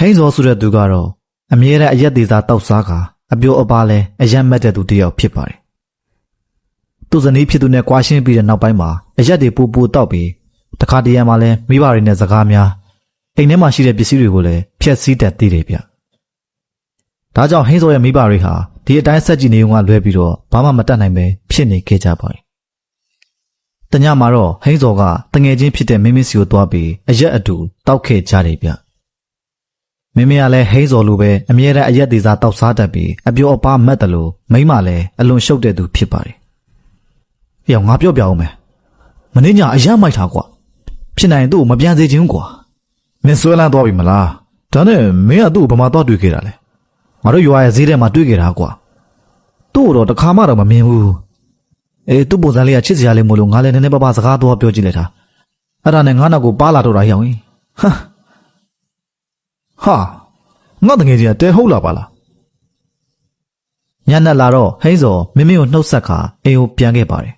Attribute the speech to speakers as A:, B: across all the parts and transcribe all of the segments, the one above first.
A: ဟိန်းစောဆိုတဲ့သူကတော့အမြဲတမ်းအရက်သေးစားတောက်စားကအပြိုအပါလဲအရက်မက်တဲ့သူတယောက်ဖြစ်ပါတယ်သူဇနီးဖြစ်သူနဲ့ကွာရှင်းပြီးတဲ့နောက်ပိုင်းမှာအရက်တွေပူပူတောက်ပြီးတခါတရံမှာလဲမိဘတွေနဲ့စကားများအိမ်ထဲမှာရှိတဲ့ပစ္စည်းတွေကိုလည်းဖျက်ဆီးတတ်သေးတယ်ဗျဒါကြောင့်ဟိန်းစောရဲ့မိဘတွေဟာဒီအတိုင်းဆက်ကြည့်နေုံကလွဲပြီးတော့ဘာမှမတတ်နိုင်ပဲဖြစ်နေခဲ့ကြပါတယ်တညမှာတော့ဟိန်းစောကတငယ်ချင်းဖြစ်တဲ့မင်းမစီကိုတွားပြီးအရက်အတူတောက်ခဲ့ကြတယ်ဗျမင်းမကလည်းဟိန်းစောလိုပဲအမြဲတမ်းအရက်သေးစားတောက်စားတတ်ပြီးအပြိုအပမက်တယ်လို့မိန်းမလည်းအလွန်ရှုပ်တဲ့သူဖြစ်ပါတယ်။ပြောငါပြောပြအောင်မယ်။မင်းညာအရက်မိုက်တာကွာဖြစ်နိုင်သူ့ကိုမပြန်စေချင်ကွာမင်းဆွဲလန်းသွားပြီမလား။ဒါနဲ့မင်းကသူ့ကိုဘာမှတော့တွေ့ခဲ့တာလဲ။ငါတို့ရွာရဲ့ဈေးထဲမှာတွေ့ခဲ့တာကွာ။သူ့ကိုတော့တခါမှတော့မမြင်ဘူး။သူ့ပုံစံလေးကချစ်စရာလေးမို့လို့ငါလည်းနည်းနည်းပါးပါးစကားတော့ပြောကြည့်လိုက်တာ။အဲ့ဒါနဲ့ငါနောက်ကိုပါလာတော့တာဟောင်း။ဟာငါတကယ်ကြီးတဲဟုတ်လာပါလားညနေလာတော့ဟိန်းစောမင်းကိုနှုတ်ဆက်ခါအိမ်ကိုပြန်ခဲ့ပါတယ်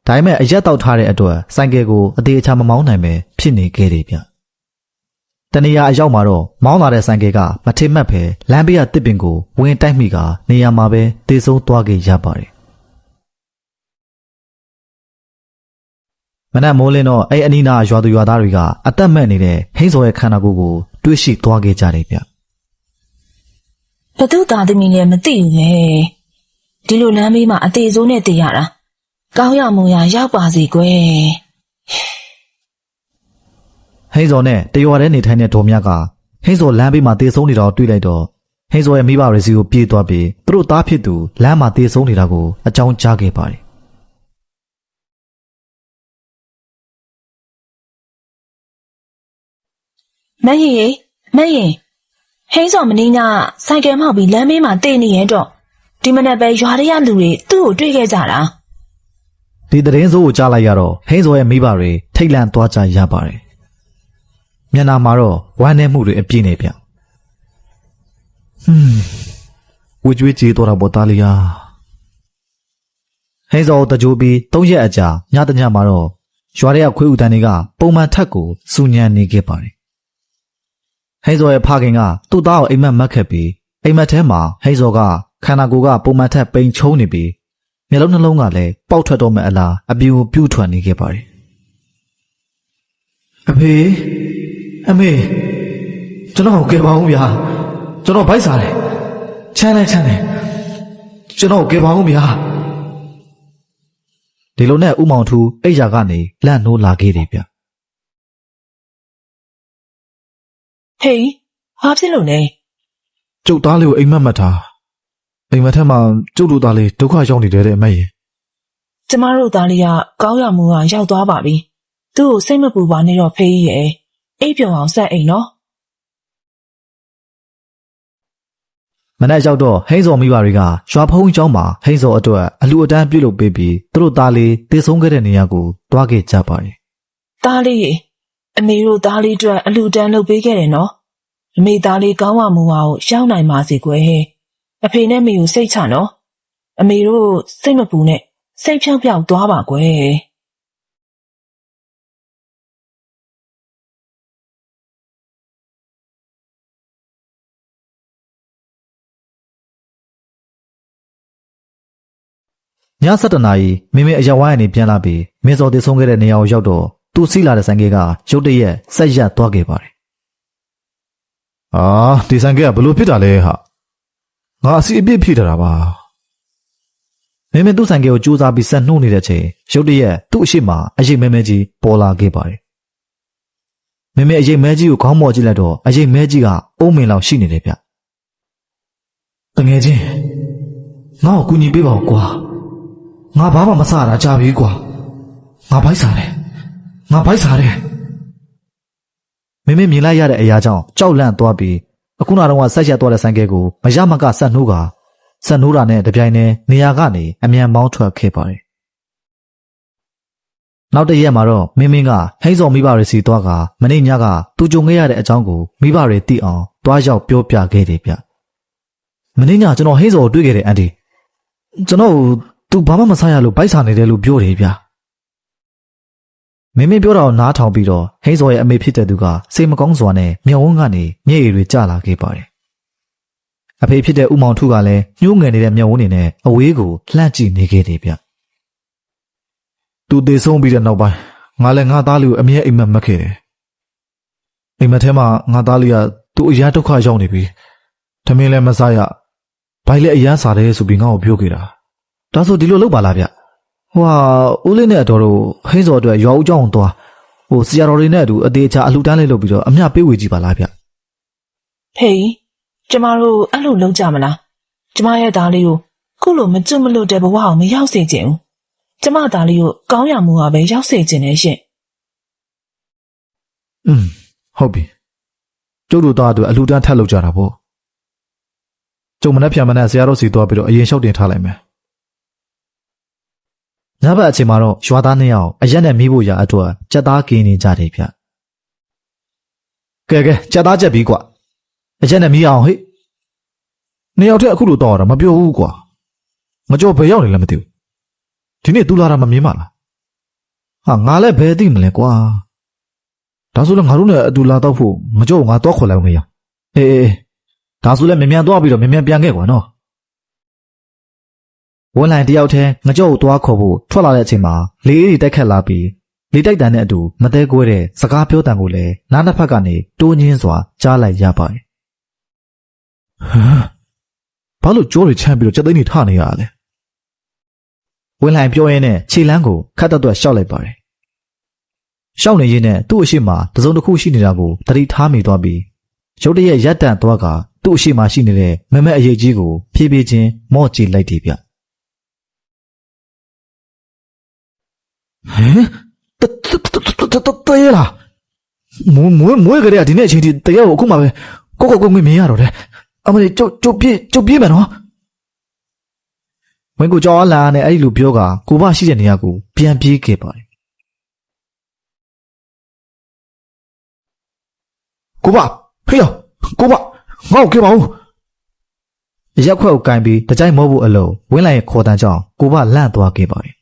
A: ဒါပေမဲ့အရက်တောက်ထားတဲ့အတွက်ဆိုင်ကယ်ကိုအသေးအချာမမောင်းနိုင်ပဲဖြစ်နေခဲ့တယ်ဗျတနေရာအရောက်မှာတော့မောင်းလာတဲ့ဆိုင်ကယ်ကမထင်မှတ်ပဲလမ်းဘေးကတစ်ပင်ကိုဝင်တိုက်မိကနေရာမှာပဲတေဆုံးသွားခဲ့ရပါတယ်မနက်မိုးလင်းတော့အဲ့အနီးနာရွာသူရွာသားတွေကအသက်မဲ့နေတဲ့ဟိန်းစောရဲ့ခန္ဓာကိုယ်ကိုတွေးရှိသွားခဲ့ကြတယ်ဗျ
B: ဘသူသားသမီးလည်းမသိဘူးလေဒီလိုလမ်းမေးမှာအသေးစိုးနဲ့တည်ရတာကောင်းရမွန်ရရောက်ပါစေကွယ်
A: ဟိန်းစောနဲ့တရွာထဲနေထိုင်တဲ့ဒေါ်မြတ်ကဟိန်းစောလမ်းဘေးမှာတေဆုံးနေတာကိုတွေ့လိုက်တော့ဟိန်းစောရဲ့မိဘတွေစီကိုပြေးသွားပြီးသူတို့သားဖြစ်သူလမ်းမှာတေဆုံးနေတာကိုအကြောင်းကြားခဲ့ပါတယ်
B: မရင်ဟိန်းစောမင်းညဆိုင်ကယ်မောက်ပြီးလမ်းမေးမှာတည်နေရင်တော့ဒီမနက်ပဲရွာတွေကလူတွေသူ့ကိုတွေ့ခဲ့ကြတာ
A: ဒီသတင်းစိုးကိုကြားလိုက်ရတော့ဟိန်းစောရဲ့မိဘတွေထိတ်လန့်သွားကြရပါတယ်မျက်နှာမှာတော့ဝမ်းနည်းမှုတွေအပြည့်နေဗျဝကြွေးကြေးတော့တာပေါ့သားလေးဟာဟိန်းစောတကြိုးပြီး3ရက်အကြာညတညမှာတော့ရွာတွေကခွေးဦးတန်းတွေကပုံမှန်ထက်ကိုစူညံနေခဲ့ပါတယ်ဟိန်းစောရဲ့ဖခင်ကသူ့သားကိုအိမ်မက်မက်ခဲ့ပြီးအိမ်မက်ထဲမှာဟိန်းစောကခန္ဓာကိုယ်ကပုံမှန်ထက်ပိန်ချုံးနေပြီးမျက်လုံးနှလုံးကလည်းပေါက်ထွက်တော့မဲ့အလားအပြူပြူးထွက်နေခဲ့ပါတယ်အမေကျွန်တော်ကိုကယ်ပါဦးဗျာကျွန်တော်ဗိုက်စားတယ်ချမ်းတယ်ကျွန်တော်ကိုကယ်ပါဦးဗျာဒီလိုနဲ့ဥမောင်ထူးအိယာကနေလန့်နိုးလာခဲ့တယ်ဗျ
B: ဟေးဘာဖြစ်လို့လဲ
A: ကျုပ်သားလေးကိုအိမ်မက်ထားအိမ်မက်ထဲမှာကျုပ်တို့သားလေးဒုက္ခရောက်နေတယ်တဲ့အမေ
B: ကျမတို့သားလေးကကောင်းရမှုကရောက်သွားပါပြီသူ့ကိုစိတ်မပူပါနဲ့တော့ဖေးကြီးရဲ့အိပ်ပျော်အောင်ဆက်အိမ်နော်
A: မနေ့ရောက်တော့ဟိန်းစောမိဘတွေကရွာဖုံးကျောင်းမှာဟိန်းစောအတွက်အလူအတန်းပြုတ်လုပ်ပေးပြီးသူတို့သားလေးတည်ဆုံးခဲ့တဲ့နေရာကိုတွားခဲ့ကြပါတယ်
B: သားလေးအမေတို့သားလေးအတွက်အလူတန်းလုပ်ပေးခဲ့တယ်နော်အမေသားလေးကောင်းဝမှုကိုရောက်နိုင်ပါစေကွယ်အဖေနဲ့မေကိုစိတ်ချနော်အမေတို့စိတ်မပူနဲ့စိတ်ဖြောက်ပြောက်သွားပါကွယ်
A: ည7:00 နာရီမင်းအရက်ဝိုင်းကနေပြန်လာပြီးမင်းစောတည်ဆုံးခဲ့တဲ့နေရာကိုရောက်တော့သူစီးလာတဲ့ဆိုင်ကယ်ကရုတ်တရက်ဆက်ရက်သွားခဲ့ပါတယ်ဒီဆိုင်ကယ်ကဘလို့ဖြစ်တာလဲဟာငါအစီအပြစ်ဖြစ်တာပါမင်းသူ့ဆိုင်ကယ်ကိုကြိုးစားပြီးဆက်နှိုးနေတဲ့အချိန်ရုတ်တရက်သူ့အရှိမအရိပ်မဲမဲကြီးပေါ်လာခဲ့ပါတယ်မင်းအရိပ်မဲကြီးကိုခေါင်းမော်ကြည့်လိုက်တော့အရိပ်မဲကြီးကအုံးမင်လောက်ရှိနေတယ်ဗျတငယ်ချင်းငါ့ကိုကူညီပေးပါဦးကွာငါဘာမှမစားတာကြာပြီကွာငါဗိုက်စားတယ်မင်းမြင်လိုက်ရတဲ့အရာကြောင့်ကြောက်လန့်သွားပြီးအခုနောက်တော့ဆက်ရက်သွားတဲ့ဆိုင်ကယ်ကိုမရမကဆက်နှိုးတာနဲ့တပြိုင်တည်းနေရာကနေအမြန်မောင်းထွက်ခဲ့ပါတယ်နောက်တစ်ရက်မှာတော့မင်းကဟိန်းစောမိဘတွေစီသွားကမနေ့ညကသူကြုံခဲ့ရတဲ့အကြောင်းကိုမိဘတွေသိအောင်တွားရောက်ပြောပြခဲ့တယ်ဗျမနေ့ညကျွန်တော်ဟိန်းစောကိုတွေ့ခဲ့တဲ့အန်တီကျွန်တော်သူဘာမှမစားရလို့ဗိုက်စားနေတယ်လို့ပြောတယ်ဗျ မင်းပြောတာကိုနားထောင်ပြီးတော့ဟိန်းစော်ရဲ့အမေဖြစ်တဲ့သူကစိတ်မကောင်းစွာနဲ့မျက်ဝန်းကနေမျက်ရည်တွေကျလာခဲ့ပါတယ်အဖေဖြစ်တဲ့ဦးမောင်ထုကလည်းညှိုးငယ်နေတဲ့မျက်ဝန်းတွေနဲ့အဝေးကိုလှမ်းကြည့်နေခဲ့တယ်ဗျသူသေဆုံးပြီးတဲ့နောက်ပိုင်းငါလည်းငါသားလေးကိုအမြဲအိမ်မက်မက်ခဲ့တယ်အိမ်မက်ထဲမှာငါသားလေးကသူ့အရာဒုက္ခရောက်နေပြီထမင်းလည်းမစားရဘိုင်လည်းအရန်စားတယ်ဆိုပြီးငါ့ကိုပြောခဲ့တာဒါဆိုဒီလိုလုပ်ပါလားဗျဟိုဟာဦးလေးနဲ့အတော်တို့ဟင်းစော်အတွက်ရွာဦးเจ้าအောင်သွားဟိုဆရာတော်တွေနဲ့အတူအသေးချာအလှူဒန်းလေးလုပ်ပြီးတော့အမျှပေးဝေကြည့်ပါလားဗျ
B: ဖေးကျမတို့အဲ့လိုလုပ်ကြမလားကျမရဲ့သားလေးကိုခုလိုမကျွတ်မလွတ်တဲ့ဘဝကိုမရောက်စေချင်ဘူးကျမသားလေးကိုကောင်းရမှုကပဲရောက်စေချင်နေရှင်
A: ဟုတ်ပြီကျုပ်တို့သားတို့အလှူဒန်းထပ်လုပ်ကြတာပေါ့ကျုံမနဲ့ဖြံမနဲ့ဆရာတော်စီသွားပြီးတော့အရင်လျှောက်တင်ထားလိုက်မယ်ညဘက်အချိန်မှာတော့ရွာသားနှစ်ယောက်အရက်နဲ့မီးဖို့ရာအတွက်ကြက်သားကင်းနေကြတယ်ဗျကဲကြက်သားကြက်ပြီးကွာအရက်နဲ့မီးအောင်ဟိနှစ်ယောက်တည်းအခုလိုတော့တာမပြောဘူးကွာငကြောဘယ်ရောက်နေလဲမသိဘူးဒီနေ့သူလာတာမမြင်ပါလားဟာငါလည်းဘယ်သိမလဲကွာဒါဆိုလည်းငါတို့နဲ့အတူလာတော့ဖို့မကြောငါတော့ခေါ်လိုက်အောင်မရအေးဒါဆိုလည်းမြန်သွားပြီးတော့မြန်ပြန်ခဲ့ကွာနော်ဝန်လိုင်းတယောက်တည်းငကြောကိုသွားခေါ်ဖို့ထွက်လာတဲ့အချိန်မှာလေအေးတိုက်ခတ်လာပြီးလေတိုက်တန်နဲ့အတူမသေးကွဲတဲ့စကားပြောတန်ကိုလည်းနားနှစ်ဖက်ကနေတိုးညင်းစွာကြားလိုက်ရပါတယ်ဘာလို့ကြောတွေချမ်းပြီးတော့ကြက်သိန်းတွေထနေရလဲဝန်လိုင်းပြောရင်းနဲ့ခြေလမ်းကိုခတ်တတ်တော့ရှောက်လိုက်ပါတယ်ရှောက်နေရင်းနဲ့သူ့အရှိမတစုံတစ်ခုရှိနေတာကိုသတိထားမိသွားပြီးရုတ်တရက်ရက်တန့်သွားကသူ့အရှိမရှိနေတဲ့မမက်အရေးကြီးကိုဖြည်းဖြည်းချင်းမော့ကြည့်လိုက်တယ်ဗျဟမ်တရေလားမွေးကြတဲ့ဒီနေ့အချိန်ဒီတရေကိုအခုမှပဲကိုမြင်ရတော့တယ်အမလေးကျုပ်ပြေးမယ်နော်ဝင်းကိုကြောက်လာနဲ့အဲ့ဒီလူပြောကကိုဘရှိတဲ့နေရာကိုပြန်ပြေးခဲ့ပါတယ်ကိုဘဖေးရောကိုဘငါ့ကိုကြည့်ပါဦးရက်ခွက်ကိုကင်ပြီးတကြိုက်မောဖို့အလုံးဝင်းလိုက်ရဲ့ခေါ်တန်းကြောင်းကိုဘလန့်သွားခဲ့ပါတယ်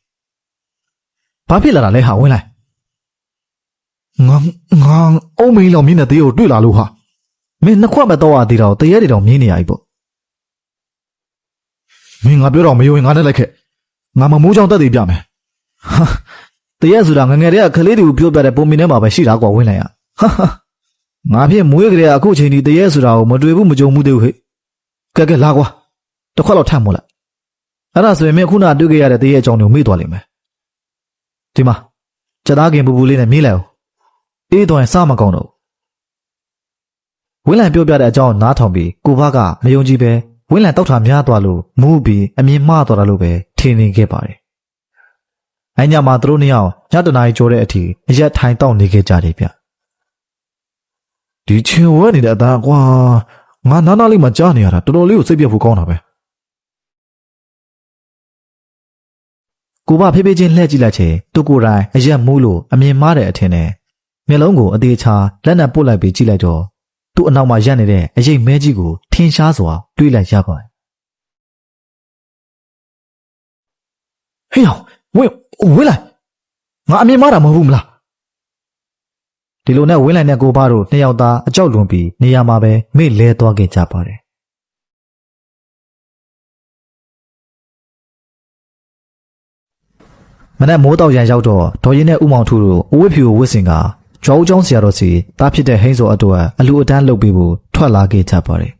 A: ဘာဖြစ်လာတာလဲဟာဝင်းလိုက်ငါအုံးမင်းလောင်မြင်းတဲ့တေးကိုတွေ့လာလို့ဟာမင်းနှစ်ခွက်မတော့ရသေးတော့တရေတွေတော့မြင်းနေရပြီပေါ့မင်းငါပြောတော့မယုံရင်ငါနဲ့လိုက်ခဲ့ငါမမိုးချောင်းတက်သေးပြမယ်ဟာတရေဆိုတာငငယ်တည်းကကလေးတွေကိုပြောပြတဲ့ပုံမင်းထဲမှာပဲရှိတာကွာဝင်းလိုက်ရဟာငါဖြစ်မွေးကြတဲ့အခုချိန်ဒီတရေဆိုတာကိုမတွေ့ဘူးမကြုံဘူးသေးဘူးဟဲ့ကဲလာကွာတစ်ခွက်တော့ထပ်မို့လိုက်အဲ့ဒါဆိုရင်မင်းခုနတွေ့ခဲ့ရတဲ့တရေအကြောင်းကိုမေ့သွားလိမ့်မယ်ဒီမှာကြက်သားခင်ပူပူလေးနဲ့မြေးလိုက်အောင်အေးတော့ရင်စားမကောင်းတော့ဝင်းလန်ပြောပြတဲ့အကြောင်းနားထောင်ပြီးကိုဘကမယုံကြည်ပဲဝင်းလန်တောက်ထာများသွားလို့မူးပြီးအမြင်မှားသွားတာလို့ပဲထင်နေခဲ့ပါတယ်။အဲညမှာသူတို့နှစ်ယောက်ညတနာရီကျော်တဲ့အထိအရက်ထိုင်တောက်နေခဲ့ကြတယ်ဗျ။ဒီချင်ဝဲနေတဲ့အသားကွာငါနားလေးမှကြားနေရတာတော်တော်လေးကိုစိတ်ပြတ်ဖို့ကောင်းတာပဲ။ကိုဘဖေးဖေးချင်းလှည့်ကြည့်လိုက်ချေသူကိုယ်တိုင်အရက်မူးလို့အမြင်မှားတဲ့အထင်နဲ့မျက်လုံးကိုအသေးချာလက်နဲ့ပုတ်လိုက်ပြီးကြည့်လိုက်တော့သူ့အနောက်မှာရပ်နေတဲ့အရိပ်မဲကြီးကိုထင်ရှားစွာတွေးလိုက်ရပါတယ်ဟေးဝင်းလိုက်ငါအမြင်မှားတာမဟုတ်ဘူးမလားဒီလိုနဲ့ဝင်းလိုက်နဲ့ကိုဘတို့နှစ်ယောက်သားအကြောက်လွန်ပြီးနေရာမှာပဲမေ့လဲသွားခဲ့ကြပါတယ်မနက်မိုးတောက်ရန်ရောက်တော့ဒေါ်ရင်နဲ့ဦးမောင်ထူတို့အဝတ်ဖြူကိုဝတ်ဆင်ကကျောင်းဆရာတော်စီတားဖြစ်တဲ့ဟိန်းစော်အတွက်အလူအတန်းလုပ်ပေးဖို့ထွက်လာခဲ့ကြပါတယ်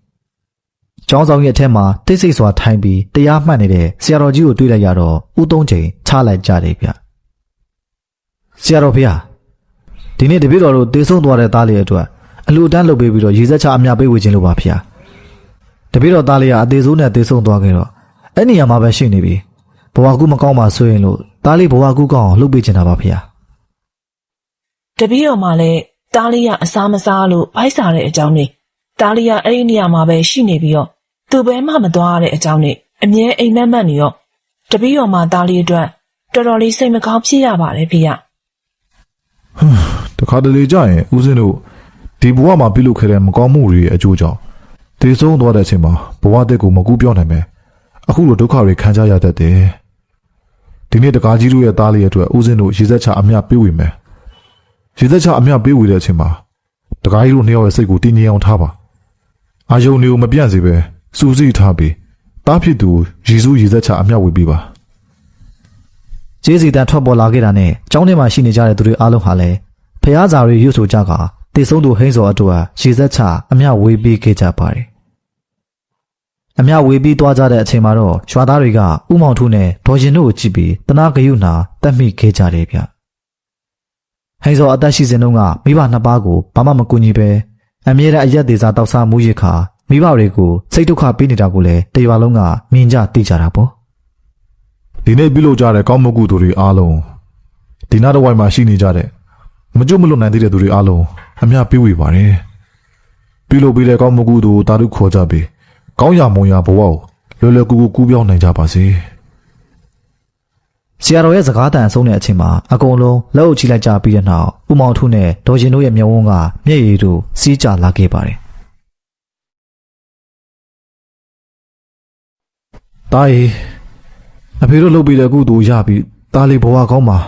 A: ။ကျောင်းဆောင်ရဲ့အထက်မှာတိတ်ဆိတ်စွာထိုင်ပြီးတရားမှတ်နေတဲ့ဆရာတော်ကြီးကိုတွေ့လိုက်ရတော့ဦးသုံးချိန်ချလိုက်ကြတယ်ဗျ။ဆရာတော်ဖေဟာဒီနေ့တပည့်တော်တို့တေဆုံးသွားတဲ့သားလေးအတွက်အလူအတန်းလုပ်ပေးပြီးတော့ရေစက်ချအမြပေးဝေခြင်းလို့ပါဖေ။တပည့်တော်သားလေးကအသေးဆုံးနဲ့တေဆုံးသွားခဲ့တော့အဲ့နေရာမှာပဲရှိနေပြီ။ဘဝကူမကောင်းပါဆိုရင်လို့သားလေးဘဝကူကောင်းအောင်လုပ်ပေးချင်တာပါဖေ။
B: တပည့်တော်မှလည်းတားလေးကအစားမစားလို့ဖိုက်စားတဲ့အကြောင်းနဲ့တားလေးကအဲ့ဒီနေရာမှာပဲရှိနေပြီးတော့သူပဲမှမသွားရတဲ့အကြောင်းနဲ့အမြဲအိမ်မက်မက်နေတော့တပည့်တော်မှတားလေးအတွက်တော်တော်လေးစိတ်မကောင်းဖြစ်ရပါတယ်ဖေ
C: ။တခါတလေကြာရင်ဦးစင်းတို့ဒီဘဝမှာပြုလုပ်ခဲ့တဲ့မကောင်းမှုတွေအကျိုးကြောင့်သေဆုံးသွားတဲ့အချိန်မှာဘဝတက်ကိုမကူးပြောနိုင်ပဲအခုလိုဒုက္ခတွေခံကြရတတ်တယ်။ဒီနေ့တကားကြီးတို့ရဲ့သားလေးအတွက်ဦးစင်းတို့ရေစက်ချအမြပေးဝေမယ် ရေသက်ချအမျှပေးဝေတဲ့အချိန်မှာတကားကြီးတို့နှစ်ယောက်ရဲ့စိတ်ကိုတင်းငြိမ်အောင်ထားပါအာယုန်တွေကိုမပြန့်စေပဲစူးစီးထားပြီးတားဖြစ်သူယေရှုရေသက်ချအမျှဝေပေးပါ
A: ကျေးဇူးတန်ထွက်ပေါ်လာခဲ့တာနဲ့ကျောင်းထဲမှာရှိနေကြတဲ့သူတွေအားလုံးဟာလည်းဖျားစာတွေရွတ်ဆိုကြကတေဆုံးသူဟိန်းစောအတွက်ရေသက်ချအမျှဝေပေးခဲ့ကြပါတယ်အမျှဝေပြီးသွားကြတဲ့အချိန်မှာတော့ရွာသားတွေကဥမောင်ထုနဲ့ဒေါ်ရင်တို့ကိုကြည့်ပြီးတနာဂယုနာတတ်မိခဲ့ကြတယ်ဗျဟိန်းစောအသက်ရှိစဉ်တုန်းကမိဘနှစ်ပါးကိုဘာမှမကူညီပဲအမြဲတမ်းအရက်သေးစားတောက်စားမှုရခါမိဘတွေကိုစိတ်ဒုက္ခပေးနေတာကိုလည်းတရွာလုံးကမြင်ကြသိကြတာပေါ့
C: ဒီနေ့ပြုလုပ်ကြတဲ့ကောင်းမှုကုသိုလ်တွေအားလုံးဒီနားတစ်ဝိုက်မှာရှိနေကြတဲ့မကြွမလွတ်နိုင်သေးတဲ့သူတွေအားလုံးအမျှပေးဝေပါတယ်ပြုလုပ်ပြီးတဲ့ကောင်းမှုကုသိုလ်တာတို့ခေါ်ကြပြီးကောင်းရာမွန်ရာဘဝကိုလွယ်လွယ်ကူကူကူးပြောင်းနိုင်ကြပါစေ
A: ဆရာတော်ရဲ့စကားတန်အဆုံးတဲ့အချိန်မှာအကုန်လုံးလက်အုပ်ချလိုက်ကြပြီးတဲ့နောက်ဥမောင်ထုနဲ့ဒေါ်ရင်တို့ရဲ့မျက်ဝန်းကမျက်ရည်တို့စီးကျလာခဲ့ပါတယ်
C: တားရီအဖေတို့လုပ်ပြီးတဲ့ကုသိုလ်ရပြီးတားလေးဘဝကောင်းမှာ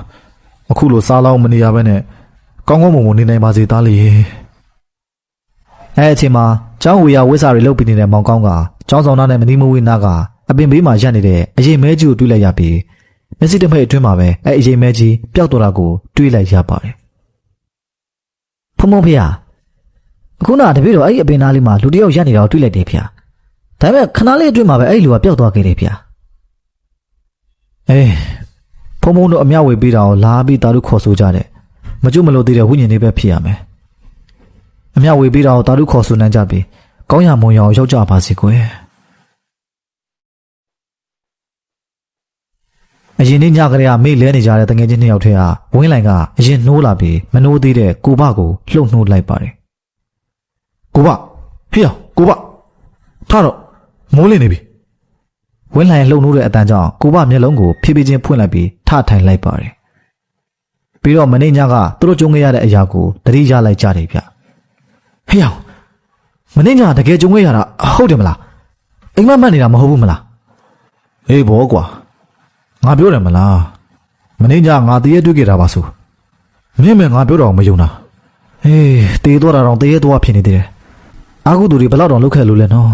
C: အခုလိုစားလောင်းမနေရဘဲနဲ့ကောင်းကောင်းမွန်မွန်နေနိုင်ပါစေတားလေး
A: အဲ့အချိန်မှာကျောင်းဝေယဝိစာတွေလုပ်ပြီးနေတဲ့မောင်ကောင်းကကျောင်းဆောင်သားနဲ့မနီးမဝေးနာကအပင်ဘေးမှာရပ်နေတဲ့အရေးမဲကြီးကိုတွေးလိုက်ရပြီးမျက်စိတစ်ဖက်အတွင်းမှာပဲအဲ့အရေးမဲကြီးပျောက်သွားတာကိုတွေးလိုက်ရပါတယ်ဖုံဖုံဖေဟာအခုနတပည့်တော်အဲ့အပင်သားလေးမှာလူတစ်ယောက်ရပ်နေတာကိုတွေးလိုက်တယ်ဖေဒါပေမဲ့ခဏလေးအတွင်းမှာပဲအဲ့လူကပျောက်သွားခဲ့တယ်ဖေအေးဖုံဖုံတို့အမျှဝေပေးတာကိုလာပြီးတာတို့ခေါ်ဆိုကြတယ်မကြွမလို့သေးတဲ့ဝိညာဉ်တွေပဲဖြစ်ရမယ်အမျှဝေပေးတာကိုတာတို့ခေါ်ဆိုနိုင်ကြပြီကောင်းရမွန်ရအောင်ရောက်ကြပါစေကွယ်အရင်နေ့ညကလေးကမေ့လဲနေကြတဲ့တငယ်ချင်းနှစ်ယောက်ထဲကဝင်းလိုင်ကအရင်နှိုးလာပြီးမနှိုးသေးတဲ့ကိုဘကိုလှုပ်နှိုးလိုက်ပါတယ်ကိုဘဖေးကိုဘထားတော့မိုးလင်းနေပြီဝင်းလိုင်လှုပ်နှိုးတဲ့အတန်းကြောင့်ကိုဘမျက်လုံးကိုဖြည်းဖြည်းချင်းဖွင့်လိုက်ပြီးထထိုင်လိုက်ပါတယ်ပြီးတော့မနေ့ညကသူတို့ကြုံခဲ့ရတဲ့အရာကိုသတိရလိုက်ကြတယ်ဗျဟေးမနေ့ညတကယ်ကြုံခဲ့ရတာဟုတ်တယ်မလားအိမ်မက်မှတ်နေတာမဟုတ်ဘူးမလားအေးဘောကွာငါပြောတယ်မလားမနေ့ညငါတရေတွေ့ခဲ့တာပါဆိုမင်းမငါပြောတော့မယုံတာဟေးတေးတော့တာတော့တရေတော့ဖြစ်နေသေးတယ်အာဟုသူတွေဘယ်တော့လုပ်ခဲ့လို့လဲနော်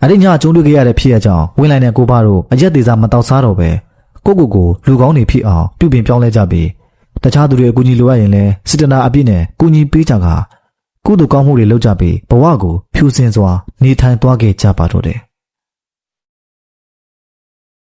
A: အဲ့ဒီညကျုံတွေ့ခဲ့ရတဲ့ဖြစ်ရကြောင်းဝင်းလိုက်တဲ့ကိုဘတို့အရက်သေးစားမတောက်စားတော့ပဲကိုလူကောင်းတွေဖြစ်အောင်ပြုပြင်ပြောင်းလဲကြပြီးတခြားသူတွေအကူအညီလိုရရင်လည်းစစ်တနာအပြည့်နဲ့ကူညီပေးကြကကုသိုလ်ကောင်းမှုတွေလုပ်ကြပြီးဘဝကိုဖြူစင်စွာနေထိုင်သွားခဲ့ကြပါတော့တယ်